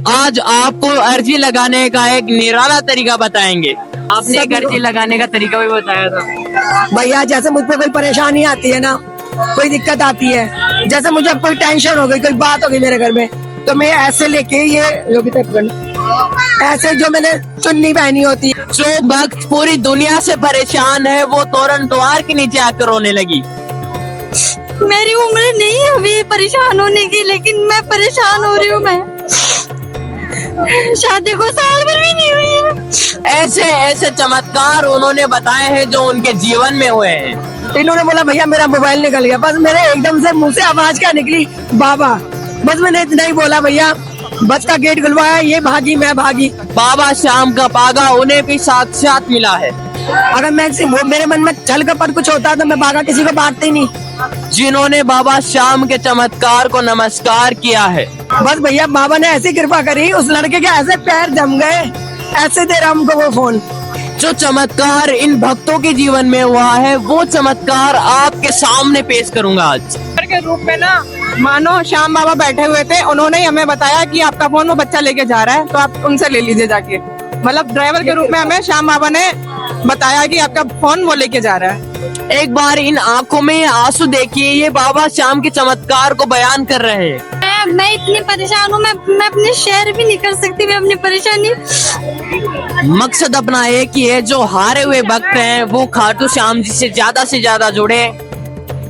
आज आपको अर्जी लगाने का एक निराला तरीका बताएंगे। आपने एक अर्जी लगाने का तरीका भी बताया था। भैया जैसे मुझ पे कोई परेशानी आती है ना, कोई दिक्कत आती है, जैसे मुझे कोई टेंशन हो गई, कोई बात हो गई मेरे घर में, तो मैं ऐसे लेके ये ऐसे जो मैंने चुन्नी पहनी होती है। जो भक्त पूरी दुनिया से परेशान है वो तोरण द्वार के नीचे आकर रोने लगी। मेरी उम्र नहीं है अभी परेशान होने की, लेकिन मैं परेशान हो रही हूँ। मैं शादी को साल भर भी नहीं हुई है। ऐसे ऐसे चमत्कार उन्होंने बताए हैं जो उनके जीवन में हुए हैं। इन्होंने बोला भैया मेरा मोबाइल निकल गया, बस मेरे एकदम से मुंह से आवाज क्या निकली, बाबा। बस मैंने इतना ही बोला, भैया बस का गेट खुलवाया, ये भागी मैं भागी। बाबा श्याम का पागा उन्हें भी साक्षात मिला है। अगर मैं मेरे मन में छल कपट कुछ होता तो मैं भागा किसी को बांटते ही नहीं। जिन्होंने बाबा श्याम के चमत्कार को नमस्कार किया है। बस भैया बाबा ने ऐसी कृपा करी, उस लड़के के ऐसे पैर जम गए, ऐसे दे रहा हमको वो फोन। जो चमत्कार इन भक्तों के जीवन में हुआ है वो चमत्कार आपके सामने पेश करूंगा आज। के रूप में ना, मानो श्याम बाबा बैठे हुए थे, उन्होंने ही हमें बताया कि आपका फोन वो बच्चा लेके जा रहा है, तो आप उनसे ले लीजिए जाके। मतलब ड्राइवर के रूप में हमें श्याम बाबा ने बताया कि आपका फोन वो लेके जा रहा है। एक बार इन आंखों में आंसू देखिए, ये बाबा श्याम के चमत्कार को बयान कर रहे हैं। मैं इतनी परेशान हूँ, मैं अपने शहर भी नहीं कर सकती, मैं अपनी परेशानी। मकसद अपना एक ही है, जो हारे हुए भक्त हैं वो खाटू श्याम जी से ज्यादा जुड़े,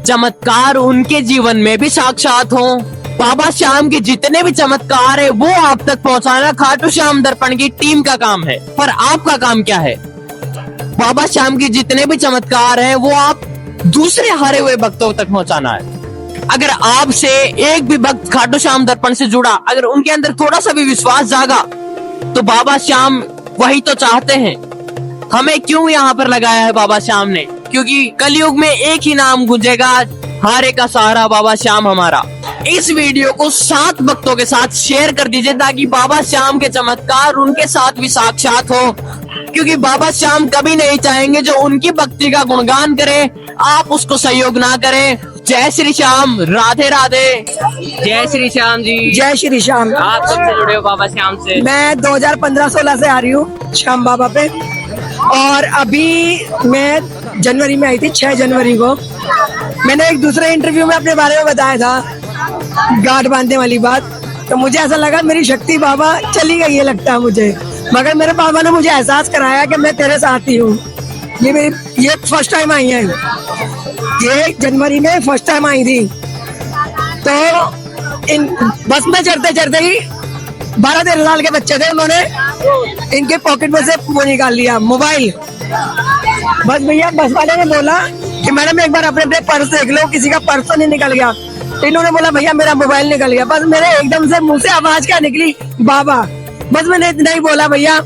चमत्कार उनके जीवन में भी साक्षात हो। बाबा श्याम के जितने भी चमत्कार है वो आप तक पहुंचाना खाटू श्याम दर्पण की टीम का काम है। पर आपका काम क्या है? बाबा श्याम के जितने भी चमत्कार हैं वो आप दूसरे हारे हुए भक्तों तक पहुंचाना है। अगर आपसे एक भी भक्त खाटू श्याम दर्पण से जुड़ा, अगर उनके अंदर थोड़ा सा भी विश्वास जागा, तो बाबा श्याम वही तो चाहते हैं। हमें क्यों यहाँ पर लगाया है बाबा श्याम ने? क्योंकि कलयुग में एक ही नाम गूंजेगा, हारे का सहारा बाबा श्याम हमारा। इस वीडियो को 7 भक्तों के साथ शेयर कर दीजिए ताकि बाबा श्याम के चमत्कार उनके साथ भी साक्षात हो। क्योंकि बाबा श्याम कभी नहीं चाहेंगे जो उनकी भक्ति का गुणगान करे आप उसको सहयोग ना करें। जय श्री श्याम, राधे राधे। जय श्री श्याम जी। जय श्री श्याम। आप कब से जुड़े हो बाबा श्याम से? मैं 2015-16 से आ रही हूँ श्याम बाबा पे, और अभी मैं जनवरी में आई थी, 6 जनवरी को। मैंने एक दूसरे इंटरव्यू में अपने बारे में बताया था गांठ बांधने वाली बात, तो मुझे ऐसा लगा मेरी शक्ति बाबा चली गई है लगता है मुझे, मगर मेरे बाबा ने मुझे एहसास कराया कि मैं तेरे साथ ही हूँ। ये फर्स्ट टाइम आई है, ये जनवरी में फर्स्ट टाइम आई थी। तो इन बस में चढ़ते ही 12-13 साल के बच्चे थे, उन्होंने इनके पॉकेट में से वो निकाल लिया मोबाइल। बस भैया बस वाले ने बोला कि मैडम एक बार अपने पर्स देख लो, किसी का पर्स तो नहीं निकल गया। तो इन्होंने बोला भैया मेरा मोबाइल निकल गया। बस मेरे एकदम से मुंह से आवाज क्या निकली, बाबा। बस मैंने इतना ही बोला, भैया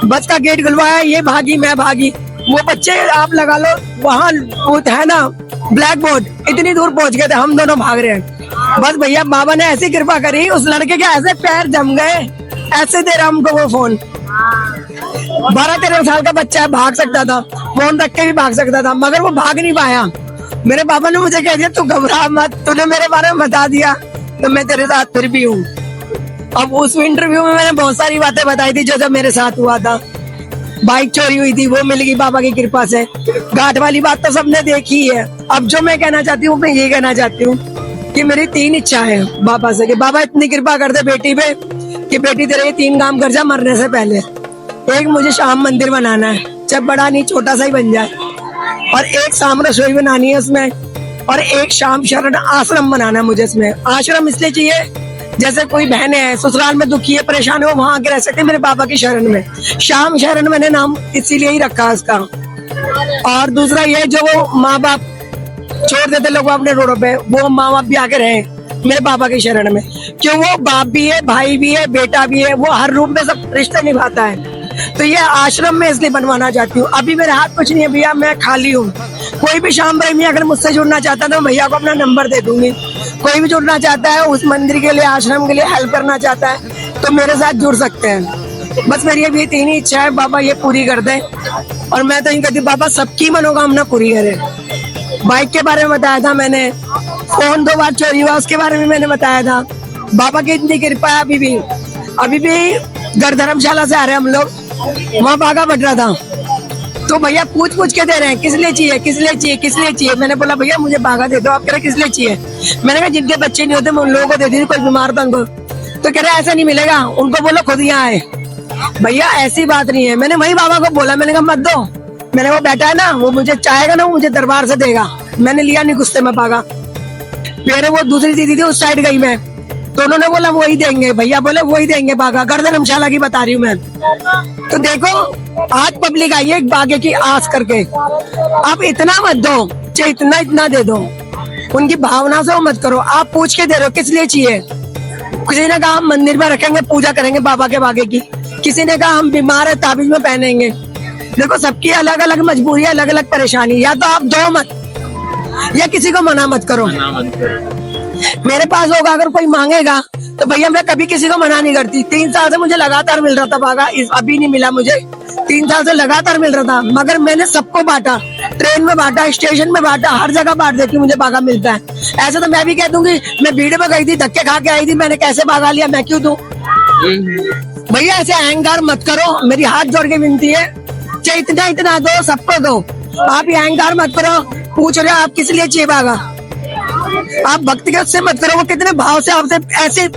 बस का गेट खुलवाया, ये भागी मैं भागी। वो बच्चे आप लगा लो, वहाँ वो है ना ब्लैक बोर्ड, इतनी दूर पहुंच गए थे, हम दोनों भाग रहे हैं। बस भैया बाबा ने ऐसी कृपा करी, उस लड़के के ऐसे पैर जम गए, ऐसे दे रहा हमको वो फोन। 12-13 साल का बच्चा है, भाग सकता था, फोन रख के भी भाग सकता था, मगर वो भाग नहीं पाया। मेरे पापा ने मुझे कह दिया तू घबरा मत, तूने मेरे बारे में बता दिया तो मैं तेरे साथ फिर भी हूँ। अब उस इंटरव्यू में मैंने बहुत सारी बातें बताई थी जो जब मेरे साथ हुआ था। बाइक चोरी हुई थी, वो मिल गई बाबा की कृपा से। घाट वाली बात तो सबने देखी है। अब जो मैं कहना चाहती हूँ, मैं ये कहना चाहती हूँ कि मेरी 3 इच्छा है बाबा से कि बाबा इतनी कृपा कर दे बेटी पे कि बेटी तेरे ये 3 काम कर जा मरने से पहले। एक, मुझे श्याम मंदिर बनाना है, चाहे बड़ा नहीं छोटा सा ही बन जाए, और एक शाम रसोई बनानी है उसमें, और एक शाम शरण आश्रम बनाना है मुझे। इसमें आश्रम इसलिए चाहिए जैसे कोई बहनें हैं ससुराल में दुखी है, परेशान है, वो वहां आके रह सकते हैं मेरे बाबा की शरण में। श्याम शरण मैंने नाम इसीलिए ही रखा उसका। और दूसरा ये, जो वो माँ बाप छोड़ देते लोग अपने रोडों पे, वो माँ बाप भी आके रहे मेरे बाबा की शरण में। क्यों? वो बाप भी है, भाई भी है, बेटा भी है, वो हर रूप में सब रिश्ते निभाता है। तो ये आश्रम में इसलिए बनवाना चाहती हूँ। अभी मेरे हाथ कुछ नहीं है भैया, मैं खाली हूँ। कोई भी श्याम प्रेमी अगर मुझसे जुड़ना चाहता है तो भैया को अपना नंबर दे दूंगी। कोई भी जुड़ना चाहता है, उस मंदिर के लिए, आश्रम के लिए हेल्प करना चाहता है, तो मेरे साथ जुड़ सकते हैं। बस मेरी अभी 3 ही इच्छा है, बाबा ये पूरी कर दे। और मैं तो ये कहती हूँ बाबा सबकी मनोकामना पूरी करे। बाइक के बारे में बताया था मैंने, फोन 2 बार चोरी हुआ उसके बारे में मैंने बताया था। बाबा की इतनी कृपा है अभी भी। अभी भी घर धर्मशाला से आ रहे हैं हम लोग, वहाँ भागा बढ़ रहा था, तो भैया पूछ के दे रहे हैं किस लिए चाहिए, किस लिए चाहिए, किस लिए चाहिए। मैंने बोला भैया मुझे भागा दे दो। आप कह रहे किस लिए चाहिए। मैंने कहा जिनके बच्चे नहीं होते मैं उन लोगों को दे दी, कोई बीमार था उनको। तो कह रहे ऐसा नहीं मिलेगा, उनको बोलो खुद यहाँ आए। भैया ऐसी बात नहीं है। मैंने वही बाबा को बोला, मैंने कहा मत दो। मैंने वो बैठा है ना, वो मुझे चाहेगा ना, वो मुझे दरबार से देगा। मैंने लिया नहीं, गुस्से में भागा। फिर वो दूसरी दीदी थी उस साइड गई मैं, तो उन्होंने बोला वही देंगे। भैया बोले वही देंगे, भागा। घर धर्मशाला की बता रही हूँ मैं। तो देखो आज पब्लिक आई है बागे की आस करके। आप इतना मत दो, चाहे इतना दे दो, उनकी भावना से वो मत करो। आप पूछ के दे रहे हो किस लिए चाहिए। किसी ने कहा हम मंदिर में रखेंगे, पूजा करेंगे बाबा के बागे की। किसी ने कहा हम बीमार है, ताबीज में पहनेंगे। देखो सबकी अलग अलग मजबूरी, अलग अलग परेशानी। या तो आप दो मत, या किसी को मना मत करो। मेरे पास होगा, अगर कोई मांगेगा तो भैया मैं कभी किसी को मना नहीं करती। 3 साल से मुझे लगातार मिल रहा था भागा, अभी नहीं मिला मुझे। 3 साल से लगातार मिल रहा था, मगर मैंने सबको बांटा। ट्रेन में बांटा, स्टेशन में बांटा, हर जगह बांट देती मुझे भागा मिलता है। ऐसे तो मैं भी कह दूंगी मैं भीड़ में गई थी, धक्के खा के आई थी, मैंने कैसे भागा लिया, मैं क्यों दूं। भैया ऐसे अहंकार मत करो, मेरी हाथ जोड़ के विनती है। चाहे इतना दो, सबको दो। आप ये अहंकार मत करो। पूछ रहे हो आप किस लिए चाहिए भागा, आप भक्ति के उससे मत करो। वो कितने भाव से आपसे, ऐसे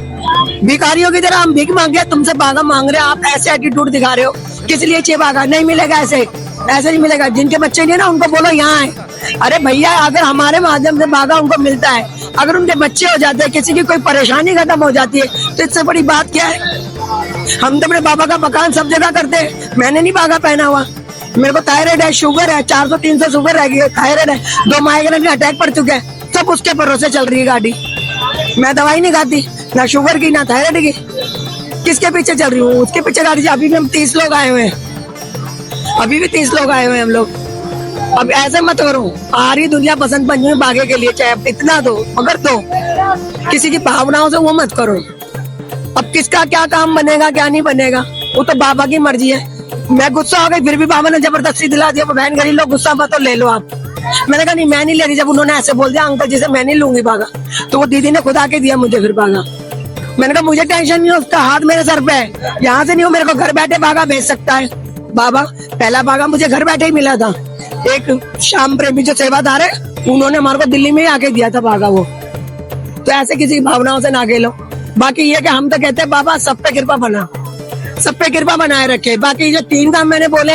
भिखारियों की तरह हम भीख मांग गए, तुमसे भागा मांग रहे हो। आप ऐसे एटीट्यूड दिखा रहे हो, किस लिए चाहिए भागा। नहीं मिलेगा, ऐसे नहीं मिलेगा। जिनके बच्चे नहीं है ना, उनको बोलो यहाँ आए। अरे भैया अगर हमारे माध्यम से भागा उनको मिलता है, अगर उनके बच्चे हो जाते हैं, किसी की कोई परेशानी खत्म हो जाती है, तो इससे बड़ी बात क्या है। हम तो अपने बाबा का बखान सब जगह करते हैं। मैंने नहीं भागा पहना हुआ। मेरे को थायराइड है, शुगर है, 400-300 शुगर है, थायराइड है, 2 माइग्रेन के अटैक पड़ चुके हैं, सब उसके भरोसे चल रही है गाड़ी। मैं दवाई नहीं खाती, ना शुगर की ना थायराइड की। किसके पीछे चल रही हूँ, उसके पीछे गाड़ी। अभी भी हम 30 लोग आए हुए हैं, अभी भी 30 लोग आए हुए हैं हम लोग। अब ऐसे मत करो। आ रही दुनिया बसंत पंचमी में भागे के लिए, चाहे आप इतना दो, मगर दो। किसी की भावनाओं से वो मत करो। अब किसका क्या काम बनेगा क्या नहीं बनेगा, वो तो बाबा की मर्जी है। मैं गुस्सा हो गई, फिर भी बाबा ने जबरदस्ती दिला दिया। बहन गरीब लोग गुस्सा मत तो ले लो आप। मैंने कहा नहीं मैं नहीं ले रही। जब उन्होंने ऐसे बोल दिया अंकल जी से, मैं नहीं लूंगी भागा, तो वो दीदी ने खुद आके दिया मुझे फिर भागा। मैंने कहा मुझे टेंशन नहीं है, उसका हाथ मेरे सर पे है, यहाँ से नहीं हो, मेरे को घर बैठे भागा भेज सकता है बाबा। पहला भागा मुझे घर बैठे ही मिला था। एक श्याम प्रेमी जो सेवादार है, उन्होंने हमारे को दिल्ली में ही आके दिया था भागा वो। तो ऐसे किसी भावनाओं से ना खेलो। बाकी ये कि हम तो कहते हैं बाबा सब पे कृपा बना, सब पे कृपा बनाए रखे। बाकी जो 3 काम मैंने बोले,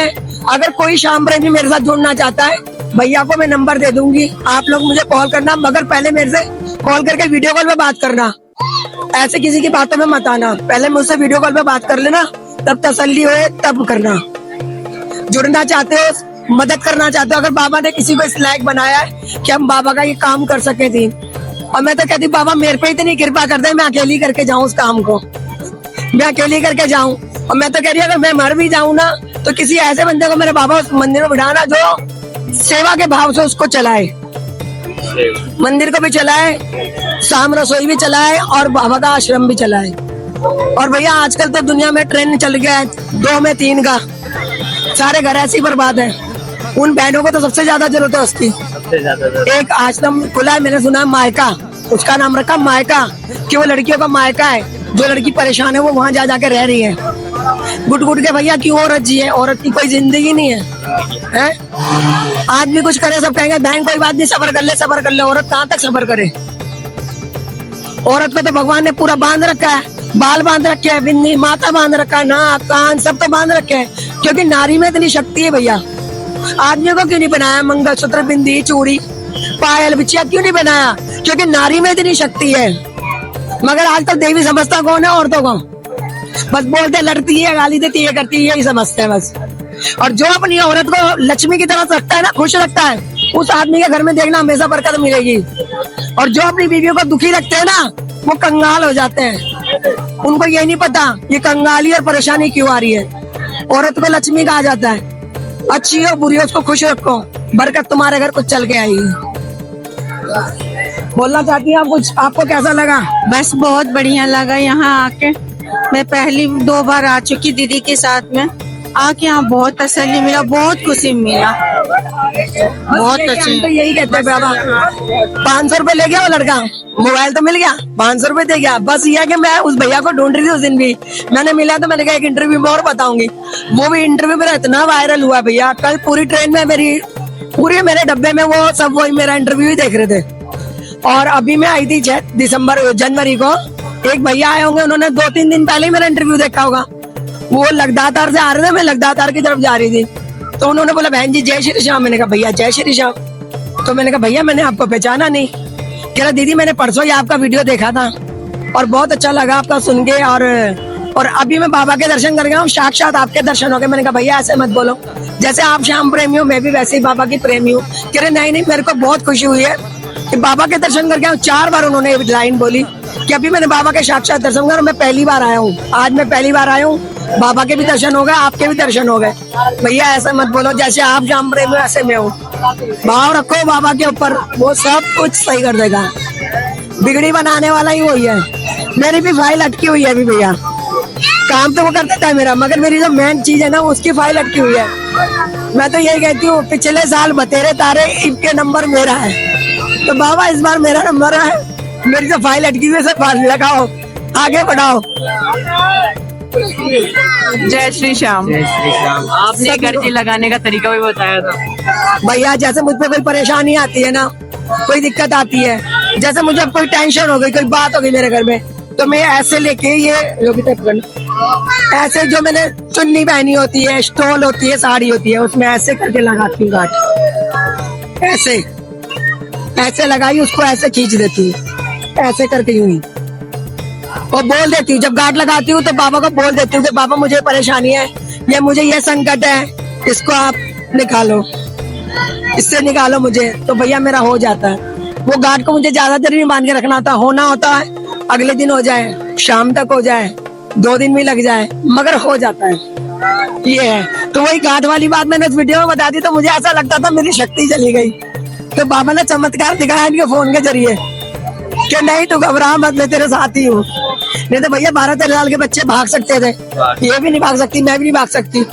अगर कोई श्याम प्रेमी मेरे साथ जुड़ना चाहता है, भैया को मैं नंबर दे दूंगी, आप लोग मुझे कॉल करना। मगर पहले मेरे से कॉल करके वीडियो कॉल पे बात करना। ऐसे किसी की बातों में मत आना। पहले मुझसे वीडियो कॉल पे बात कर लेना, तब तसल्ली होए तब करना। जुड़ना चाहते हो, मदद करना चाहते हो, अगर बाबा ने किसी को इस लायक बनाया है कि हम बाबा का ये काम कर सके थी, और मैं तो कहती बाबा मेरे पे इतनी कृपा कर दे, मैं अकेली करके जाऊं उस काम को, मैं अकेली करके जाऊं। और मैं तो कह रही हूँ अगर मैं मर भी जाऊं ना, तो किसी ऐसे बंदे को मेरे बाबा उस मंदिर में बिठाना जो सेवा के भाव से उसको चलाए, मंदिर को भी चलाए, शाम रसोई भी चलाए, और बाबा का आश्रम भी चलाए। और भैया आजकल तो दुनिया में ट्रेंड चल गया है 2 में 3 का, सारे घर ऐसे ही बर्बाद है। उन बहनों को तो सबसे ज्यादा जरूरत है उसकी। एक आश्रम खुला है, मैंने सुना मायका, उसका नाम रखा मायका, कि वो लड़कियों का मायका है। जो लड़की परेशान है वो वहाँ जा जाके रह रही है। गुट गुट के भैया क्यों औरत जी है, औरत की कोई जिंदगी नहीं है। आदमी कुछ करे सब कहेंगे बहन कोई बात नहीं, सबर कर ले सबर कर ले। औरत कहाँ तक सबर करे। औरत को तो भगवान ने पूरा बांध रखा है, बाल बांध रखे हैं, बिंदी माथा बांध रखा है, नाक कान सब तो बांध रखे हैं, क्योंकि नारी में इतनी शक्ति है भैया। आदमियों को क्यों नहीं बनाया मंगलसूत्र बिंदी चूड़ी पायल बिछिया, क्यों नहीं बनाया, क्योंकि नारी में इतनी शक्ति है। मगर आजकल देवी समझता कौन है औरतों को, बस बोलते लड़ती है, गाली देती है, करती है, यही समझते हैं बस। और जो अपनी औरत को लक्ष्मी की तरह रखता है ना, खुश रखता है, उस आदमी के घर में देखना हमेशा बरकत मिलेगी। और जो अपनी बीवियों को दुखी रखते हैं ना, वो कंगाल हो जाते हैं। उनको ये नहीं पता ये कंगाली और परेशानी क्यों आ रही है। औरत को लक्ष्मी कहा जाता है, अच्छी हो बुरी हो उसको खुश रखो, बरकत तुम्हारे घर कुछ चल के आएगी। बोलना चाहती हैं आप कुछ, आपको कैसा लगा? बस बहुत बढ़िया लगा यहाँ आके। मैं पहली 2 बार आ चुकी दीदी के साथ में, आके यहाँ बहुत तसल्ली मिला, बहुत खुशी मिला। बहुत अच्छे हम तो यही कहते हैं बाबा, 500 रुपए ले गया वो लड़का, मोबाइल तो मिल गया, 500 रुपए दे गया। बस ये है कि मैं उस भैया को ढूंढ रही थी उस दिन भी, मैंने मिला तो मैंने कहा एक इंटरव्यू में और बताऊंगी। वो भी इंटरव्यू मेरा इतना वायरल हुआ भैया, कल पूरी ट्रेन में पूरे मेरे डब्बे में वो सब वही मेरा इंटरव्यू ही देख रहे थे। और अभी मैं आई थी जनवरी को, एक भैया आए होंगे, उन्होंने 2-3 दिन पहले ही मेरा इंटरव्यू देखा होगा। वो लगदातार से आ रहे थे, मैं लगदातार की तरफ जा रही थी, तो उन्होंने बोला बहन जी जय श्री श्याम। मैंने कहा भैया जय श्री श्याम। तो मैंने कहा भैया मैंने आपको पहचाना नहीं। कह रहा दीदी मैंने परसों ही आपका वीडियो देखा था और बहुत अच्छा लगा आपका सुन के, और अभी मैं बाबा के दर्शन कर गया हूँ, साक्षात आपके दर्शन हो गए। मैंने कहा भैया ऐसे मत बोलो, जैसे आप श्याम प्रेमी हो मैं भी वैसे ही बाबा की प्रेमी हूँ। कह रहे नहीं मेरे को बहुत खुशी हुई है कि बाबा के दर्शन करके आऊँ। 4 बार उन्होंने लाइन बोली कि अभी मैंने बाबा के साक्षात दर्शन कर, मैं पहली बार आया हूँ, आज मैं पहली बार आया हूँ, बाबा के भी दर्शन हो गए, आपके भी दर्शन हो गए। भैया ऐसा मत बोलो, जैसे आप श्याम प्रेमी हो ऐसे मैं हूँ। भाव रखो बाबा के ऊपर, वो सब कुछ सही कर देगा। बिगड़ी बनाने वाला ही वही है। मेरी भी फाइल अटकी हुई है अभी भैया, काम तो वो कर देता है मेरा, मगर मेरी जो मेन चीज है ना उसकी फाइल अटकी हुई है। मैं तो यही कहती हूँ पिछले साल बतेरे तारे इनके नंबर मेरा है, तो बाबा इस बार मेरा नंबर है, मेरी जो फाइल अटकी हुई है सब फाइल लगाओ, आगे बढ़ाओ। जय श्री श्याम। आपने गर्जी लगाने का तरीका भी बताया था भैया। जैसे मुझ पे कोई परेशानी आती है ना, कोई दिक्कत आती है, जैसे मुझे कोई टेंशन हो गई, कोई बात हो गई मेरे घर में, तो मैं ऐसे लेके ये ऐसे जो मैंने चुन्नी पहनी होती है, स्टोल होती है, साड़ी होती है, उसमें ऐसे करके लगाती हूँ गांठ, ऐसे लगाई, उसको ऐसे खींच देती हूँ, ऐसे करके यूं और बोल देती हूँ। जब गांठ लगाती हूँ तो बाबा को बोल देती हूँ कि बाबा मुझे परेशानी है, मुझे ये संकट है, इसको आप निकालो, इससे निकालो मुझे, तो भैया मेरा हो जाता है। वो गांठ को मुझे ज्यादा देर नहीं बांध के रखना होता, होना होता है अगले दिन हो जाए, शाम तक हो जाए, 2 दिन भी लग जाए, मगर हो जाता है। ये है तो वही गांठ वाली बात मैंने इस वीडियो में बता दी, तो मुझे ऐसा लगता था मेरी शक्ति चली गई। तो बाबा ने चमत्कार दिखाया इनके फोन के जरिए कि नहीं तू घबरा मत, मैं तेरे साथ ही हूँ। नहीं तो भैया 12-13 साल के बच्चे भाग सकते थे, ये भी नहीं भाग सकती, मैं भी नहीं भाग सकती।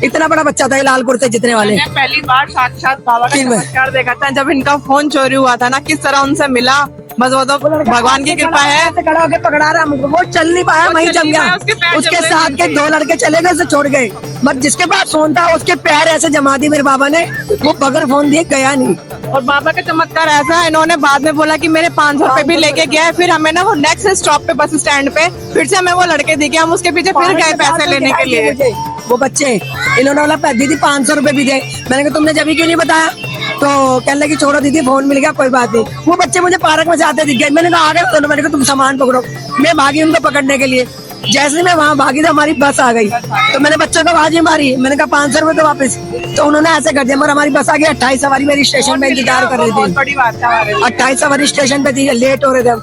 इतना बड़ा बच्चा था ये लालपुर से जितने वाले। मैंने पहली बार साक्षात बाबा का चमत्कार देखा था जब इनका फोन चोरी हुआ था ना, किस तरह उनसे मिला, बस वो तो भगवान की कृपा है। खड़ा होकर पकड़ा रहा मुझको, वो चल नहीं पाया, वहीं जम गया। उसके साथ के 2 लड़के चले गए, उसे छोड़ गए, बट जिसके पास फोन था उसके पैर ऐसे जमा दिए मेरे बाबा ने, वो बगैर फोन दिए गया नहीं। और बाबा का चमत्कार ऐसा है, इन्होंने बाद में बोला कि मेरे 500 रुपए भी लेके गया है। फिर हमें ना वो नेक्स्ट स्टॉप पे बस स्टैंड पे फिर से हमें वो लड़के दिखे, हम उसके पीछे फिर गए पैसे लेने के लिए। वो बच्चे इन्होंने बोला दीदी 500 रुपए भी दे, मैंने कहा तुमने जब क्यों नहीं बताया, तो कहने लगी छोड़ो दीदी फोन मिल गया कोई बात नहीं। वो बच्चे मुझे पार्क में जाते दिख गए, मैंने कहा आ गए, तो मैंने कहा तुम सामान पकड़ो, मैं भागी उनको पकड़ने के लिए। जैसे मैं वहाँ भागी तो हमारी बस आ गई, तो मैंने बच्चों को आवाज ही मारी, मैंने कहा 500 रुपए तो वापस, तो उन्होंने ऐसे कर दिया। मगर हमारी बस आ गई, 28 सवारी मेरी स्टेशन पे इंतजार कर रही थी, बड़ी बात है हमारे लिए। 28 सवारी स्टेशन पे थी, लेट हो रहे थे,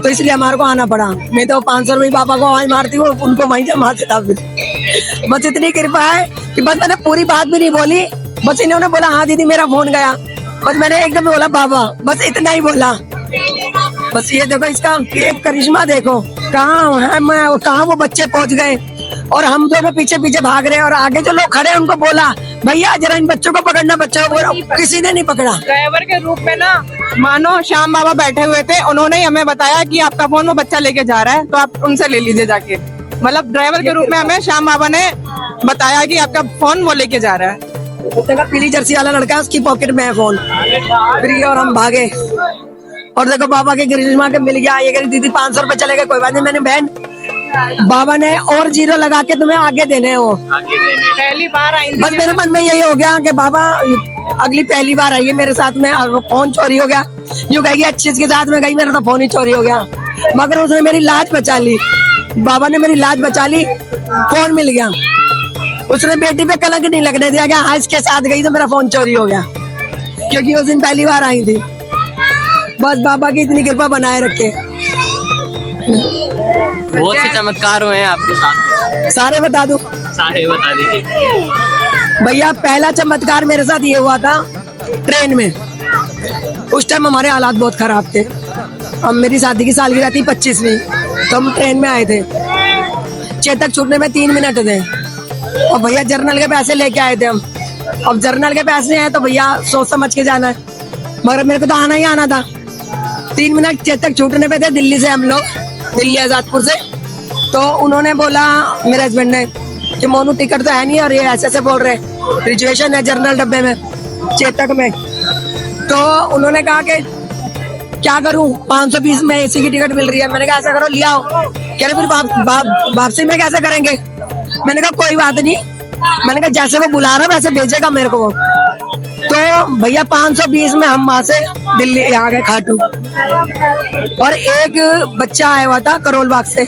तो इसलिए हमारे को आना पड़ा। मैं तो 500 रुपये पापा को आवाज मारती हूँ, उनको वहीं जमा देता। बस इतनी कृपा है कि बस मैंने पूरी बात भी नहीं बोली, बस इन्होंने बोला हाँ दीदी मेरा फोन गया, बस मैंने एकदम बोला बाबा, बस इतना ही बोला। बस ये देखो इसका एक करिश्मा देखो, कहाँ है मैं, कहाँ वो बच्चे पहुंच गए, और हम दोनों पीछे पीछे भाग रहे हैं, और आगे जो लोग खड़े हैं उनको बोला भैया जरा इन बच्चों को पकड़ना, बच्चों को किसी ने नहीं पकड़ा। ड्राइवर के रूप में ना मानो श्याम बाबा बैठे हुए थे, उन्होंने ही हमें बताया कि आपका फोन वो बच्चा लेके जा रहा है, तो आप उनसे ले लीजिए जाके। मतलब ड्राइवर के रूप में हमें श्याम बाबा ने बताया कि आपका फोन वो लेके जा रहा है। देखा पीली जर्सी वाला लड़का, उसकी पॉकेट में है फोन, फिर ये और हम भागे, और देखो बाबा के करिश्मा के मिल गया। ये कह रही दीदी 500 रुपए चले गए, कोई बात नहीं। मैंने बहन बाबा ने और 0 लगा के तुम्हें आगे देने हैं, वो पहली बार आई बस मेरे मन में यही हो गया कि बाबा अगली पहली बार आई है मेरे साथ में, फोन चोरी हो गया, यूँ कहेगी अच्छी के साथ में गई, मेरा तो फोन ही चोरी हो गया, मगर उसने मेरी लाज बचा ली, बाबा ने मेरी लाज बचा ली, फोन मिल गया। उसने बेटी पे कलंक नहीं लगने दिया कि हाँ इसके साथ गई तो मेरा फोन चोरी हो गया, क्योंकि उस दिन पहली बार आई थी। बस बाबा की इतनी कृपा बनाए रखे। बहुत से चमत्कार हुए हैं आपके साथ, सारे बता दूं? सारे बता दीजिए भैया पहला चमत्कार मेरे साथ ये हुआ था ट्रेन में। उस टाइम हमारे हालात बहुत खराब थे, हम मेरी शादी की सालगिरह थी 25वीं, तो हम ट्रेन में आए थे, चेतक छूटने में 3 मिनट थे, और भैया जर्नल के पैसे लेके आए थे हम, अब जर्नल के पैसे हैं तो भैया सोच समझ के जाना है, मगर मेरे को तो आना ही आना था। 3 मिनट चेतक छूटने पे थे दिल्ली से, हम लोग दिल्ली आजादपुर से। तो उन्होंने बोला मेरे हस्बैंड ने कि मोनू टिकट तो है नहीं और ये ऐसे ऐसे बोल रहे, रिजर्वेशन है जनरल डब्बे में चेतक में। तो उन्होंने कहा कि क्या करूं, 520 में एसी की टिकट मिल रही है। मैंने कहा ऐसा करो, लिया आओ। कह रहे फिर वापसी में कैसे करेंगे। मैंने कहा कोई बात नहीं, मैंने कहा जैसे वो बुला रहा वैसे भेजेगा मेरे को वो। तो भैया 520 में हम वहां से दिल्ली आ गए खाटू। और एक बच्चा आया हुआ था करोल बाग से,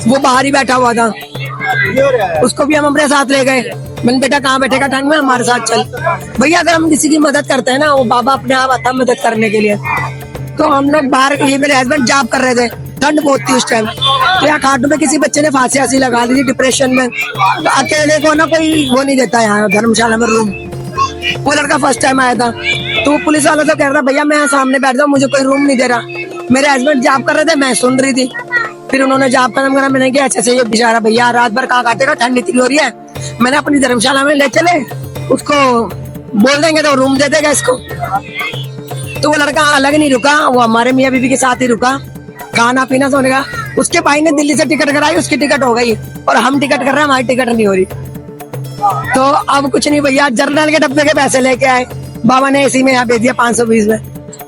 वो बाहर ही बैठा हुआ था, उसको भी हम अपने साथ ले गए। मैंने बेटा कहाँ बैठेगा ठंड में, हमारे साथ चल। भैया अगर हम किसी की मदद करते हैं ना, वो बाबा अपने आप आता है मदद करने के लिए। तो हम लोग बाहर, ये मेरे हस्बैंड जॉब कर रहे थे, ठंड बहुत थी उस टाइम। तो यहाँ खाटू में किसी बच्चे ने फांसी लगा ली थी डिप्रेशन में। तो अकेले को ना कोई वो नहीं देता यहाँ धर्मशाला में रूम। वो लड़का फर्स्ट टाइम आया था, तो वो पुलिस वाला तो कह रहा भैया मैं सामने बैठ जाऊँ, मुझे कोई रूम नहीं दे रहा। मेरे हस्बैंड जॉब कर रहे थे, मैं सुन रही थी। फिर उन्होंने जॉब खत्म करा, मैंने कहा अच्छा ये बेचारा भैया रात भर कहाँ काटेगा, ठंड इतनी हो रही है। मैंने अपनी धर्मशाला में ले चले, उसको बोल देंगे तो रूम दे देगा इसको। तो वो लड़का अलग नहीं रुका, वो हमारे मियाँ बीबी के साथ ही रुका, खाना पीना सोने का। उसके भाई ने दिल्ली से टिकट कराई, उसकी टिकट हो गई, और हम टिकट कर रहे हैं, हमारी टिकट नहीं हो रही। तो अब कुछ नहीं भैया, जर्नल के डब्बे के पैसे लेके आए, बाबा ने एसी में यहाँ भेज दिया 520 में।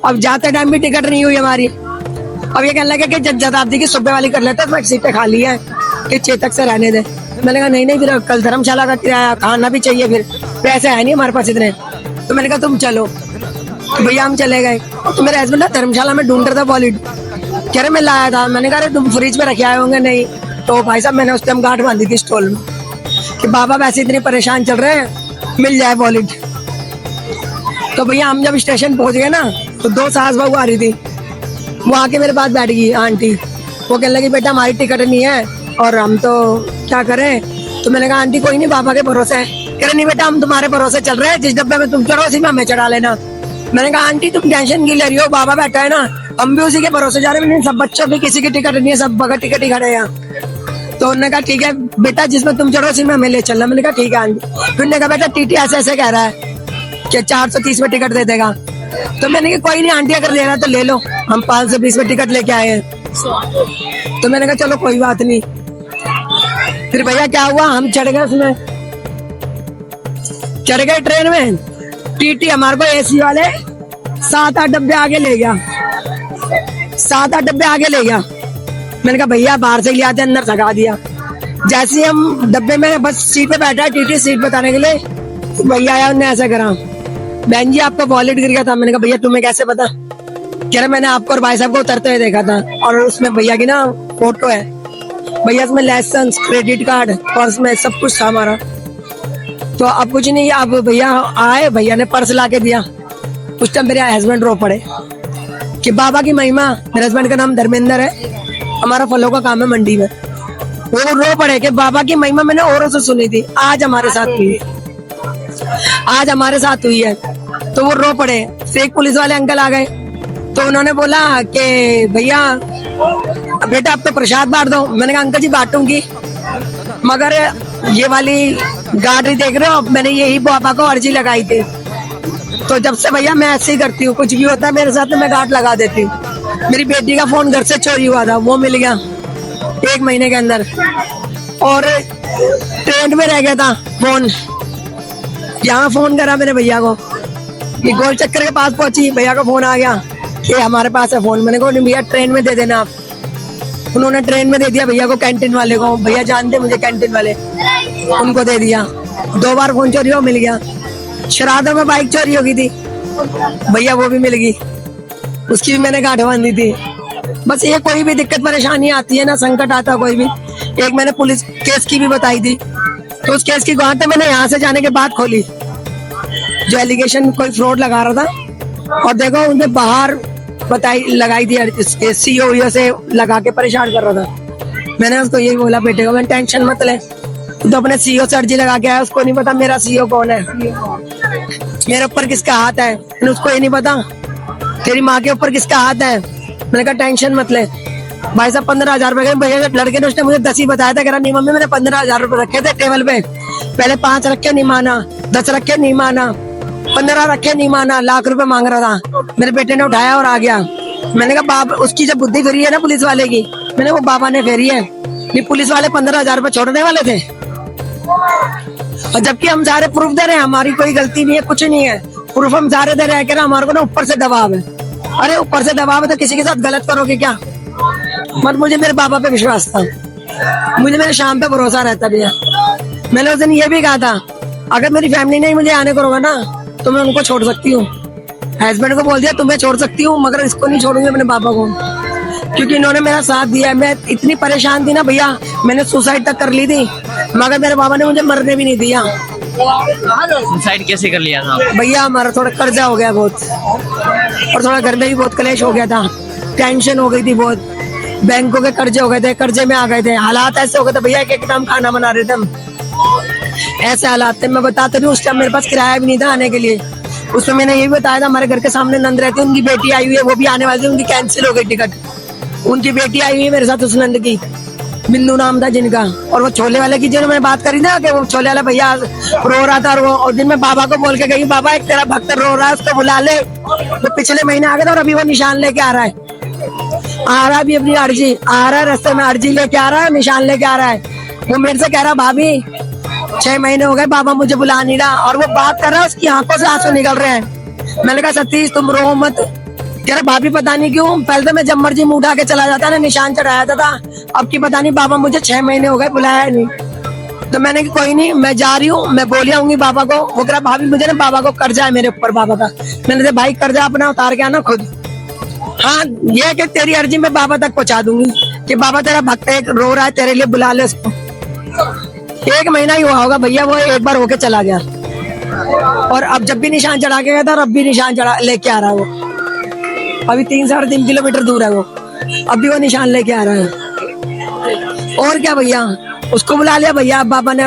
अब जाते टाइम भी टिकट नहीं हुई हमारी। अब ये कहने लगे कि जनशताब्दी की सुबह वाली कर लेते, तो सीटें खाली है कि चेतक से रहने दे। मैंने कहा नहीं फिर कल धर्मशाला का किराया खाना भी चाहिए, फिर पैसे है नहीं हमारे पास इतने। तो मैंने कहा तुम चलो, तो भैया हम चले गए। तो मेरे हस्बैंड ना धर्मशाला में ढूंढ रहा था वॉलेट, कह रहे मैं लाया था। मैंने कहा तुम फ्रिज में रखे आए होंगे। नहीं, तो भाई साहब मैंने उस टाइम गांठ बांधी थी स्टॉल में कि बाबा वैसे इतने परेशान चल रहे हैं, मिल जाए वॉलेट। तो भैया हम जब स्टेशन पहुंच गए ना, तो 2 सास बहू आ रही थी, वो आके मेरे पास बैठ गई आंटी। वो कहने लगी बेटा हमारी टिकट नहीं है और हम तो क्या करें। तो मैंने कहा आंटी कोई नहीं, बाबा के भरोसे है। कह रहे नहीं बेटा हम तुम्हारे भरोसे चल रहे हैं, जिस डब्बे में तुम चढ़ो उसी में हमें चढ़ा लेना। मैंने कहा आंटी तुम टेंशन क्यों ले रही हो, बाबा बैठा है ना, हम भी उसी के भरोसे जा रहे हैं। सब बच्चों की किसी की टिकट नहीं है, सब बगैर टिकट ही खड़े हैं। तो उन्होंने कहा ठीक है बेटा जिसमें तुम चढ़ो उसी में हमें ले चलना। मैंने कहा ठीक है आंटी। फिर उन्होंने कहा बेटा टीटी ऐसे ऐसे कह रहा है कि 430 में टिकट दे देगा। तो मैंने कहा कोई नहीं आंटी अगर ले रहा है तो ले लो, हम 520 में टिकट लेके आए हैं। तो मैंने कहा चलो कोई बात नहीं। फिर भैया क्या हुआ, हम चढ़ गए उसमें, चढ़ गए ट्रेन में। टीटी हमारे को एसी वाले 7-8 डब्बे आगे ले गया, 7-8 डब्बे आगे ले गया। मैंने कहा भैया बाहर से ले आते, अंदर थका दिया। जैसे ही हम डब्बे में बस सीट पे बैठा है, टीटी सीट बताने के लिए, तो भैया आया, उन्होंने ऐसा करा बहन जी आपका वॉलेट गिर गया था। मैंने कहा भैया तुम्हें कैसे पता। कह रहे मैंने आपको और भाई साहब को उतरते हुए देखा था, और उसमें भैया की ना फोटो है। भैया इसमें लाइसेंस, क्रेडिट कार्ड, पर्स में सब कुछ था हमारा। तो अब कुछ नहीं, अब भैया आए, भैया ने पर्स ला के दिया। उस टाइम मेरे हस्बैंड रो पड़े कि बाबा की महिमा। मेरे हस्बैंड का नाम धर्मेंद्र है, हमारा फलों का काम है मंडी में। वो रो पड़े कि बाबा की महिमा मैंने औरों से सुनी थी, आज हमारे साथ हुई है, आज हमारे साथ हुई है। तो वो रो पड़े। फिर एक पुलिस वाले अंकल आ गए, तो उन्होंने बोला कि भैया बेटा आप तो प्रसाद बांट दो। मैंने कहा अंकल जी बांटूंगी, मगर ये वाली गाड़ी देख रहे हो, मैंने यही बाबा को अर्जी लगाई थी। तो जब से भैया मैं ऐसे ही करती हूँ, कुछ भी होता है मेरे साथ तो मैं गांठ लगा देती हूँ। मेरी बेटी का फोन घर से चोरी हुआ था, वो मिल गया 1 महीने के अंदर। और ट्रेन में रह गया था फोन, यहाँ फोन करा मेरे भैया को, ये गोल चक्कर के पास पहुंची, भैया का फोन आ गया कि हमारे पास है फोन। मैंने कहा भैया ट्रेन में दे देना आप। उन्होंने ट्रेन में दे दिया भैया को, कैंटीन वाले को। भैया जानते मुझे कैंटीन वाले, उनको दे दिया। 2 बार फोन चोरी हो, मिल गया। श्राद्धों में बाइक चोरी हो गई थी, भैया वो भी मिल गई, उसकी भी मैंने गांठ बांधी थी। बस ये कोई भी दिक्कत परेशानी आती है ना, संकट आता कोई भी। एक मैंने पुलिस केस की भी बताई थी, तो उस केस की गांठ मैंने यहाँ से जाने के बाद खोली, जो एलिगेशन कोई फ्रॉड लगा रहा था। और देखो उनने बाहर बताई लगाई थी, सीओ से लगा के परेशान कर रहा था। मैंने उसको यही बोला बेटे को, मैंने टेंशन मत ले, तो अपने सीओ से अर्जी लगा के आया, उसको नहीं पता मेरा सीओ कौन है, मेरे ऊपर किसका हाथ है, उसको ये नहीं पता तेरी माँ के ऊपर किसका हाथ है। मैंने कहा टेंशन मत ले भाई साहब, 15,000 रुपए भैया लड़के ने उसने मुझे 10 ही बताया था। कह रहा नहीं मम्मी मैंने 15,000 रुपए रखे थे टेबल पे, पहले 5 रखे नहीं माना, 10 रखे नहीं माना, 15 रखे नहीं माना, लाख रुपए मांग रहा था। मेरे बेटे ने उठाया और आ गया। मैंने कहा बाप, उसकी जब बुद्धि फेरी है ना पुलिस वाले की, मैंने वो बाबा ने फेरी है। ये पुलिस वाले 15,000 रुपए छोड़ने वाले थे, और जबकि हम सारे प्रूफ दे रहे हैं, हमारी कोई गलती नहीं है, कुछ नहीं है, प्रूफ हम सारे दे रहे हैं। कि हमारे को ना ऊपर से दबाव है। अरे ऊपर से दबाव है तो किसी के साथ गलत करोगे क्या? मत, मुझे मेरे बाबा पे विश्वास था, मुझे मेरे शाम पे भरोसा रहता भैया। मैंने उस दिन ये भी कहा था, अगर मेरी फैमिली ने मुझे आने को रोका ना तो मैं उनको छोड़ सकती हूँ। हस्बैंड को बोल दिया तुम्हें छोड़ सकती हूँ, मगर इसको नहीं छोड़ूंगी अपने पापा को, क्योंकि इन्होंने मेरा साथ दिया है। मैं इतनी परेशान थी ना भैया, मैंने सुसाइड तक कर ली थी, मगर मेरे बाबा ने मुझे मरने भी नहीं दिया। सुसाइड कैसे कर लिया था भैया? हमारा थोड़ा कर्जा हो गया बहुत, और थोड़ा घर में भी बहुत क्लेश हो गया था, टेंशन हो गई थी बहुत, बैंकों के कर्जे हो गए थे, कर्जे में आ गए थे, हालात ऐसे हो गए थे भैया कि एकदम खाना बना रहे थे हम, ऐसे हालात थे। मैं बताते नहीं, उस टाइम मेरे पास किराया भी नहीं था आने के लिए। उसमें मैंने ये भी बताया था, हमारे घर के सामने नंद रहती है, उनकी बेटी आई हुई है, वो भी आने वाली थी, उनकी कैंसिल हो गई टिकट। उनकी बेटी आई हुई है मेरे साथ, उस नंद की, बिंदु नाम था जिनका। और वो छोले वाले की जो मैंने बात करी ना, कि वो छोले वाला भैया रो रहा था, और दिन में बाबा को बोल के गई, बाबा एक तेरा भक्त रो रहा है, उसको बुला ले। वो पिछले महीने आ गया था, और अभी वो निशान लेके आ रहा है, भी अपनी अर्जी आ रहा है, रास्ते में अर्जी लेके आ रहा है, निशान लेके आ रहा है। वो मेरे से कह रहा, भाभी 6 महीने हो गए, बाबा मुझे बुला नहीं रहा, और वो बात कर रहा है, उसकी आंखों से आंसू निकल रहे हैं। मैंने कहा सतीश तुम रो मत। कह रहा भाभी पता नहीं क्यों, पहले तो मैं जब मर्जी मुंह उठा के चला जाता ना, निशान चढ़ाया था, अब की पता नहीं बाबा मुझे 6 महीने हो गए बुलाया नहीं। तो मैंने कहा कोई नहीं, मैं जा रही हूँ, मैं बोली आऊंगी बाबा को। वो कह रहा भाभी मुझे ना बाबा को कर्जा है मेरे ऊपर बाबा का। मैंने कहा भाई कर्जा अपना उतार के आना खुद। हाँ, ये कि तेरी अर्जी मैं बाबा तक पहुंचा दूंगी, कि बाबा तेरा भक्त एक रो रहा है, तेरे लिए बुला ले उसको। 1 महीना ही हुआ होगा भैया, वो एक बार होके चला गया, और अब जब भी निशान चढ़ा के गया था, और अब भी निशान चढ़ा लेके आ रहा है वो। अभी 3-3.5 किलोमीटर दूर है वो, अब भी वो निशान लेके आ रहा है। और क्या भैया, उसको बुला लिया भैया बाबा ने।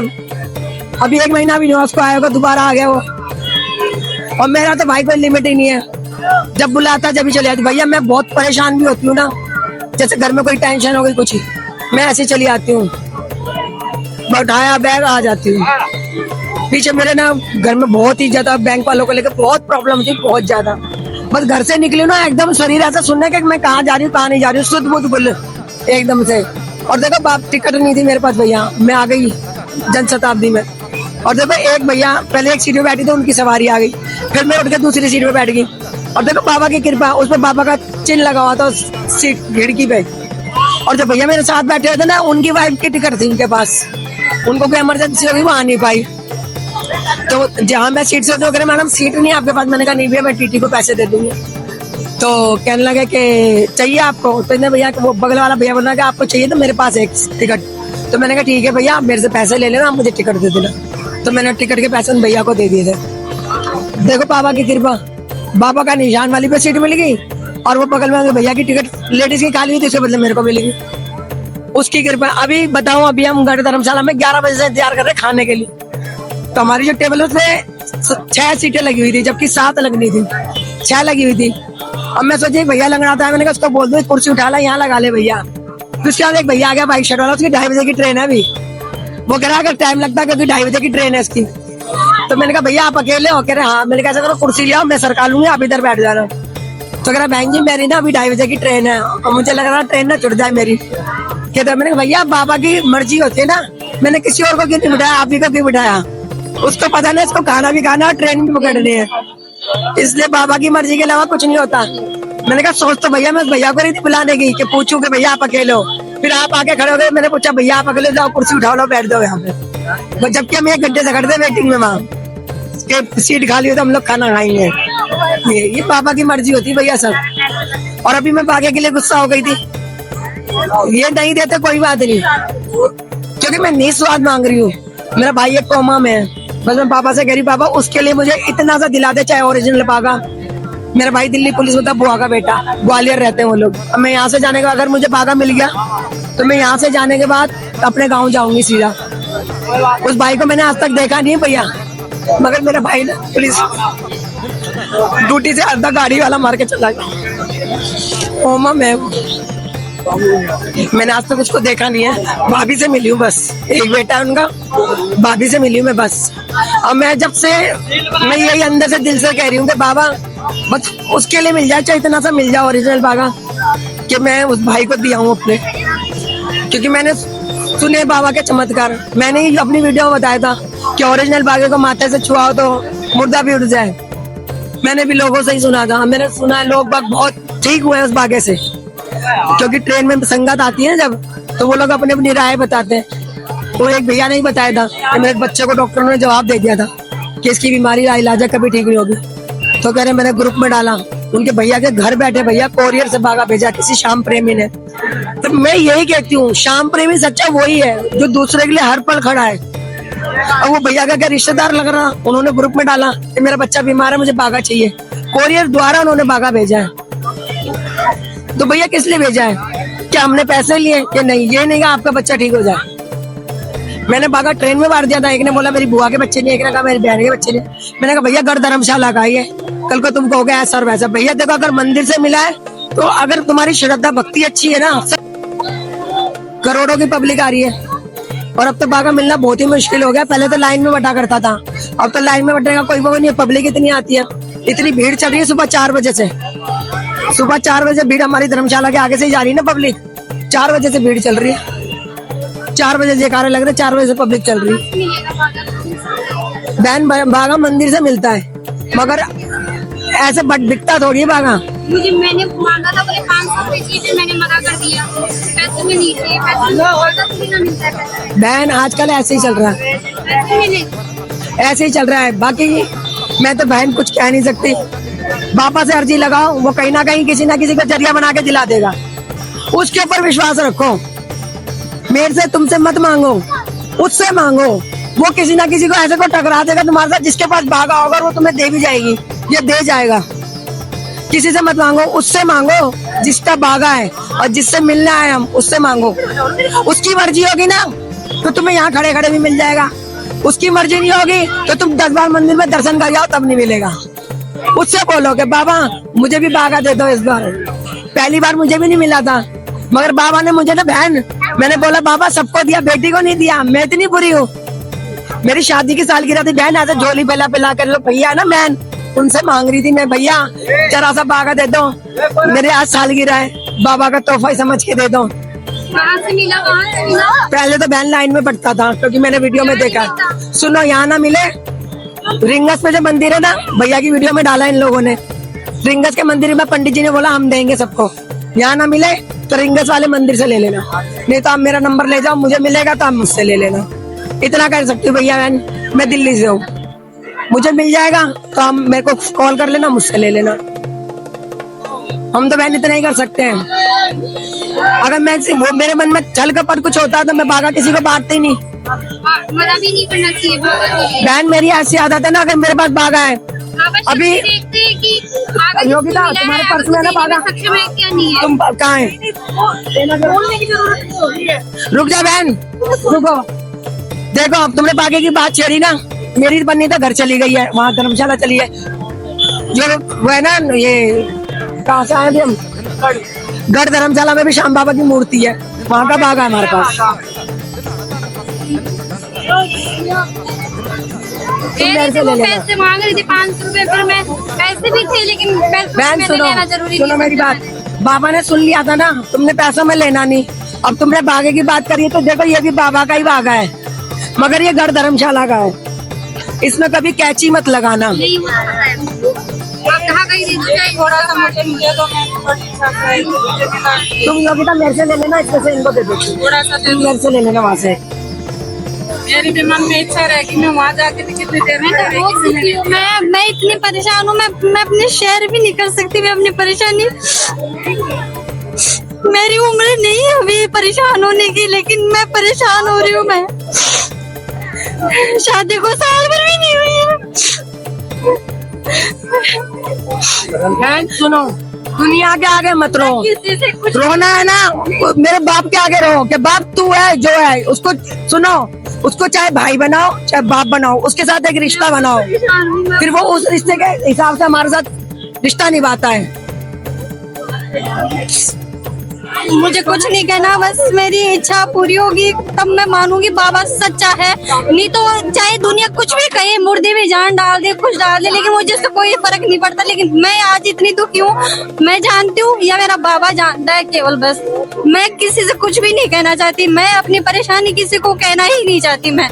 अभी 1 महीना भी नहीं हुआ उसको आया होगा, दोबारा आ गया वो। और मेरा तो भाई कोई लिमिट ही नहीं है, जब बुलाता जब ही चले जाती। भैया मैं बहुत परेशान भी होती हूँ ना, जैसे घर में कोई टेंशन हो गई कुछ, मैं ऐसे चली आती हूँ, बैठाया बैग आ जाती हूँ। पीछे मेरे ना घर में बहुत ही ज्यादा बैंक वालों को लेकर बहुत प्रॉब्लम थी, बहुत ज्यादा। बस घर से निकली ना, एकदम शरीर ऐसा सुनने का मैं कहाँ जा रही हूँ कहाँ नहीं जा रही हूँ, शुद्ध बुद्ध बोल एकदम से। और देखो बाप, टिकट नहीं थी मेरे पास भैया, मैं आ गई जनशताब्दी में। और देखो एक भैया पहले एक सीट पे बैठी थी, उनकी सवारी आ गई, फिर मैं उठ के दूसरी सीट पे बैठ गई। और देखो बाबा की कृपा, उस पर बाबा का चिन्ह लगा हुआ था उस सीट खिड़की पे। और जो भैया मेरे साथ बैठे हुए थे ना, उनकी वाइफ की टिकट थी उनके पास, उनको कोई इमरजेंसी हो गई, वो आ नहीं पाई। तो जहाँ मैं सीट से तो कह मैडम सीट नहीं आपके पास। मैंने कहा नहीं भैया, मैं टीटी को पैसे दे दूंगी। तो कहने लगे कि चाहिए आपको, तो इतने भैया वो बगल वाला भैया बोला कि आपको चाहिए तो मेरे पास एक टिकट। तो मैंने कहा ठीक है भैया, आप मेरे से पैसे ले लेना, मुझे टिकट दे देना। तो मैंने टिकट के पैसे उन भैया को दे दिए थे। देखो बाबा की कृपा, बाबा का निशान वाली पे सीट मिल गई, और वो बगल में भैया की टिकट लेडीज की खाली हुई थी, उसके बदले मेरे को मिलेगी, उसकी कृपा। अभी बताओ, अभी हम गढ़ धर्मशाला में 11 बजे से इंतजार कर रहे खाने के लिए। तो हमारी जो टेबल उसमें 6 सीटें लगी हुई थी, जबकि 7 लगनी थी, 6 लगी हुई थी। अब मैं सोची भैया लगना था, मैंने कहा उसको बोल दो कुर्सी उठा ला, यहाँ लगा ले भैया। उसके बाद एक भैया आ गया बाइक शर्ट वाला, उसकी 2:30 बजे की ट्रेन है अभी। वो कह रहा अगर टाइम लगता है क्योंकि 2:30 बजे की ट्रेन है इसकी। तो मैंने कहा भैया आप अकेले हो? कह रहे हाँ। मैंने कहा कुर्सी ले आओ, मैं सरका लूंगी, आप इधर बैठ जाना। तो कह रहा बहन जी मेरी ना अभी 2:30 बजे की ट्रेन है, और मुझे लग रहा ट्रेन ना छुट जाए मेरी। कहता मैंने कहा भैया बाबा की मर्जी होती है ना, मैंने किसी और को क्यों नहीं बिठाया, आप ही को क्यों बिठाया? उसको पता नहीं इसको खाना भी खाना और ट्रेन भी पकड़नी है, इसलिए बाबा की मर्जी के अलावा कुछ नहीं होता। मैंने कहा सोच तो भैया मैं भैया को नहीं थी बुलाने की कि पूछूं कि भैया आप अकेले हो। फिर आप आके खड़े हो गए, मैंने पूछा भैया आप अकेले, जाओ कुर्सी उठाओ लो बैठ जाओ यहाँ पे। जबकि हम 1 घंटे से खड़े थे वेटिंग में, वहाँ सीट खाली हो तो हम लोग खाना खाएंगे। ये बाबा की मर्जी होती है भैया सब। और अभी मैं बागे के लिए गुस्सा हो गई थी, ये नहीं देते कोई बात नहीं, क्योंकि मैं निस्वार्थ मांग रही हूँ। मेरा भाई एक कोमा में है, बस मैं पापा से कह रही पापा उसके लिए मुझे इतना सा दिला दे, चाहे ओरिजिनल पागा। मेरा भाई दिल्ली पुलिस में था, बुआ का बेटा, ग्वालियर रहते हैं वो लोग। अब मैं यहाँ से जाने का, अगर मुझे पागा मिल गया तो मैं यहाँ से जाने के बाद अपने गाँव जाऊंगी सीधा। उस भाई को मैंने आज तक देखा नहीं भैया, मगर मेरा भाई ना पुलिस ड्यूटी से आधा गाड़ी वाला मार के चला गया। ओमा मैं मैंने आज तक उसको देखा नहीं है, भाभी से मिली हूँ बस, एक बेटा है उनका, भाभी से मिली हूँ मैं बस। और मैं जब से मैं यही अंदर से दिल से कह रही हूँ कि बाबा बस उसके लिए मिल जाए, चाहे इतना सा मिल जाए ओरिजिनल बागा, कि मैं उस भाई को दिया हूँ अपने, क्योंकि मैंने सुने बाबा के चमत्कार। मैंने ही अपनी वीडियो में बताया था कि ओरिजिनल बागे को माथे से छुआओ तो मुर्दा भी उठ जाए। मैंने भी लोगों से ही सुना था, मैंने सुना लोग बाग बहुत ठीक हुए उस बागे से, क्योंकि ट्रेन में संगत आती है जब, तो वो लोग अपनी अपनी राय बताते हैं। तो एक भैया ने ही बताया था कि मेरे बच्चे को डॉक्टर ने जवाब दे दिया था कि इसकी बीमारी का इलाज कभी ठीक नहीं होगी। तो कह रहे मैंने ग्रुप में डाला, उनके भैया के घर बैठे भैया कोरियर से बागा भेजा किसी श्याम प्रेमी ने। तो मैं यही कहती हूँ, श्याम प्रेमी सच्चा वही है जो दूसरे के लिए हर पल खड़ा है। और वो भैया का क्या रिश्तेदार लग रहा, उन्होंने ग्रुप में डाला कि मेरा बच्चा बीमार है, मुझे बागा चाहिए, कोरियर द्वारा उन्होंने बागा भेजा है। तो भैया किस लिए भेजा है? क्या हमने पैसे लिए कि नहीं? ये नहीं कहा आपका बच्चा ठीक हो जाए। मैंने बागा ट्रेन में मार दिया था, एक ने बोला मेरी बुआ के बच्चे ने, एक ने कहा मेरी बहन के बच्चे ने। मैंने कहा भैया गढ़ धर्मशाला का है, कल को तुम कहोगे ऐसा और वैसा। भैया देखो अगर मंदिर से मिला है तो अगर तुम्हारी श्रद्धा भक्ति अच्छी है ना, करोड़ों की पब्लिक आ रही है। और अब तो बागा मिलना बहुत ही मुश्किल हो गया, पहले तो लाइन में बटा करता था, अब तो लाइन में बटने का कोई वो नहीं है। पब्लिक इतनी आती है, इतनी भीड़ चल रही है सुबह 4 बजे से, सुबह 4 बजे भीड़ हमारी धर्मशाला के आगे से ही जा रही है ना पब्लिक, 4 बजे से भीड़ चल रही है, 4 बजे जयकारे लग रहे, 4 बजे से पब्लिक चल रही है। बहन बागा मंदिर से मिलता है, मगर ऐसे बिकता थोड़ी है बागा। मुझे मैंने मांगा था, बोले 500 रुपए चाहिए, मैंने मना कर दिया, पैसे में नहीं चाहिए, पैसे में मिलता है। बहन आजकल ऐसे ही चल रहा है, पैसे में नहीं। ऐसे ही चल रहा है। बाकी मैं तो बहन कुछ कह नहीं सकती, बाबा से अर्जी लगाओ, वो कहीं ना कहीं किसी ना किसी का जरिया बना के दिला देगा, उसके ऊपर विश्वास रखो। मेरे से तुमसे मत मांगो, उससे मांगो, वो किसी ना किसी को ऐसे को टकरा देगा तुम्हारे साथ, जिसके पास भागा होगा वो तुम्हें दे भी जाएगी, ये दे जाएगा। किसी से मत मांगो, उससे मांगो जिसका भागा है, और जिससे मिलना है हम उससे मांगो। उसकी मर्जी होगी ना तो तुम्हें यहाँ खड़े खड़े भी मिल जाएगा, उसकी मर्जी नहीं होगी तो तुम 10 बार मंदिर में दर्शन कर जाओ तब नहीं मिलेगा। उससे बोलो कि बाबा मुझे भी बागा दे दो इस बार, पहली बार मुझे भी नहीं मिला था, मगर बाबा ने मुझे ना बहन, मैंने बोला बाबा सबको दिया, बेटी को नहीं दिया, मैं इतनी बुरी हूँ। मेरी शादी की सालगिरह थी, बहन ऐसे झोली पिला पिला कर लो भैया ना, बहन उनसे मांग रही थी मैं, भैया जरा सा बागा दे दो, मेरे आज सालगिरह है, बाबा का तोहफा समझ के दे दो। कहाँ से मिला, कहाँ से मिला? पहले तो बहन लाइन में पड़ता था, क्योंकि मैंने वीडियो में देखा। सुनो, यहाँ ना मिले, रिंगस में जो मंदिर है ना, भैया की वीडियो में डाला इन लोगों ने, रिंगस के मंदिर में पंडित जी ने बोला हम देंगे सबको। यहाँ ना मिले तो रिंगस वाले मंदिर से ले लेना, नहीं तो आप मेरा नंबर ले जाओ, मुझे मिलेगा तो आप मुझसे ले लेना। इतना कर सकती हूँ भैया, मैं दिल्ली से हूँ, मुझे मिल जाएगा तो हम मेरे को कॉल कर लेना, मुझसे ले लेना। हम तो बहन इतना ही कर सकते हैं। अगर मैं मेरे मन में छल कपट कुछ होता तो मैं बागा किसी को बांटती नहीं। मना भी नहीं करना चाहिए बहन, मेरी ऐसी आदत है ना, अगर मेरे पास बागा है, अभी योगिता तुम्हारे पर्स में ना बागा, सक्षम है क्या नहीं है? तुम कहाँ है? रुक जा बहन, रुको, देखो अब तुमने बागे की बात छेड़ी ना, मेरी बन्नी तो घर चली गई है, वहाँ धर्मशाला चली है, जो वो है ना, ये कहाँ से आए थे हम, गढ़ धर्मशाला में भी श्याम बाबा की मूर्ति है, वहाँ का बागा है हमारे पास। पैसे मांग रही थी 500 रुपए, फिर मैं पैसे भी थे लेकिन बहन सुनो मेरी बात, बाबा ने सुन लिया था ना, तुमने पैसों में लेना नहीं। अब तुमने बागे की बात करी है तो देखो ये भी बाबा का ही बागा है, मगर ये गढ़ धर्मशाला का है, इसमें कभी कैची मत लगाना। आप कहाँ गई थी? थोड़ा सा मुझे दे दो, तुम योगिता मेरे से ले लेना, इसमें से इनको दे दो, थोड़ा सा तुम मेरे से ले लेना वहाँ से। मेरी भी मन में इच्छा रहे कि मैं वहाँ जाके कितनी देर में मैं इतनी परेशान हूँ, मैं अपने शहर भी नहीं कर सकती, मैं अपनी परेशानी, मेरी उम्र नहीं है अभी परेशान होने की, लेकिन मैं परेशान हो रही हूँ। मैं शादी को साल भर भी नहीं हुई है। सुनो, दुनिया के आगे मत रो, किसी से कुछ रोना है ना मेरे बाप के आगे रो, कि बाप तू है जो है, उसको सुनो, उसको चाहे भाई बनाओ चाहे बाप बनाओ, उसके साथ एक रिश्ता बनाओ, फिर वो उस रिश्ते के हिसाब से हमारे साथ रिश्ता निभाता है। मुझे कुछ नहीं कहना, बस मेरी इच्छा पूरी होगी तब मैं मानूंगी बाबा सच्चा है। नहीं तो चाहे दुनिया कुछ भी कहे, मुर्दे में जान डाल दे, कुछ डाल दे, लेकिन मुझे इससे कोई फर्क नहीं पड़ता। लेकिन मैं आज इतनी दुखी हूँ, मैं जानती हूँ या मेरा बाबा जानता है केवल, बस मैं किसी से कुछ भी नहीं कहना चाहती। मैं अपनी परेशानी किसी को कहना ही नहीं चाहती मैं,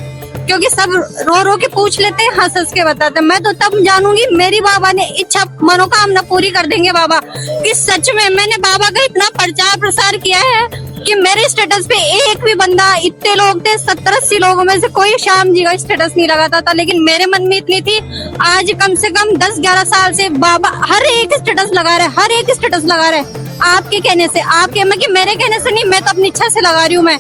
क्योंकि सब रो रो के पूछ लेते हैं, हंस हंस के बताते हैं। मैं तो तब जानूंगी मेरी बाबा ने इच्छा मनोकामना पूरी कर देंगे बाबा। कि सच में मैंने बाबा का इतना प्रचार प्रसार किया है कि मेरे स्टेटस पे एक भी बंदा, इतने लोग थे 70-80 लोगों में से कोई श्याम जी का स्टेटस नहीं लगाता था, लेकिन मेरे मन में इतनी थी। आज कम से कम 10-11 साल से बाबा हर एक स्टेटस लगा रहे, हर एक स्टेटस लगा रहे। आपके कहने से, आपके मेरे कहने से नहीं, मैं तो अपनी इच्छा से लगा रही हूँ। मैं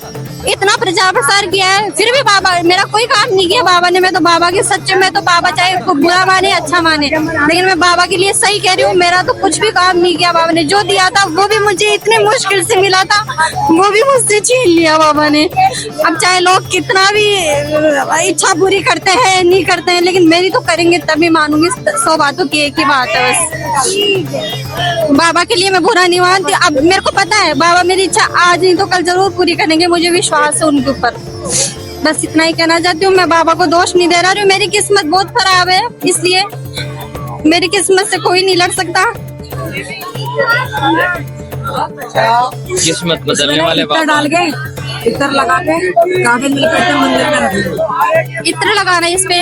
इतना प्रचार प्रसार किया है, फिर भी बाबा मेरा कोई काम नहीं किया बाबा ने। मैं तो बाबा के सच्चे में, तो बाबा चाहे उसको बुरा माने अच्छा माने, लेकिन मैं बाबा के लिए सही कह रही हूँ। मेरा तो कुछ भी काम नहीं किया बाबा ने। जो दिया था वो भी मुझे इतने मुश्किल से मिला था, वो भी मुझसे छीन लिया बाबा ने। अब चाहे लोग कितना भी इच्छा पूरी करते हैं नहीं करते हैं, लेकिन मेरी तो करेंगे तभी मानूंगी। 100 बातों की एक ही बात है बस, बाबा के लिए मैं बुरा नहीं मानती। अब मेरे को पता है बाबा मेरी इच्छा आज नहीं तो कल जरूर पूरी करेंगे, मुझे विश्वास है उनके ऊपर। बस इतना ही कहना चाहती हूँ। मैं बाबा को दोष नहीं दे रही हूँ, मेरी किस्मत बहुत खराब है, इसलिए मेरी किस्मत से कोई नहीं लड़ सकता। किस्मत बदलने वाले इत्र डाल के, इत्र लगा के कागज मिल करके मंदिर में रख, इत्र लगाना इस पे।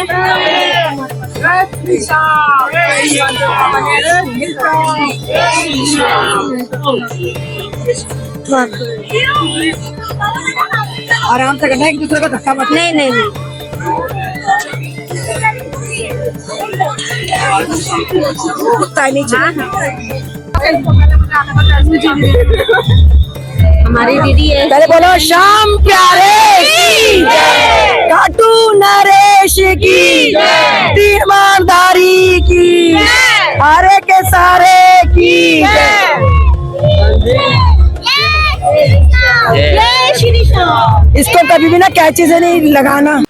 आराम से करना, एक दूसरे को धक्का मत। नहीं नहीं नहीं, हमारी दीदी है। पहले बोलो शाम प्यारे की जय, काटू नरेश की जय, ईमानदारी की जय, सारे के सारे की जय। जय श्री राम। इसको कभी भी ना कैची से नहीं लगाना।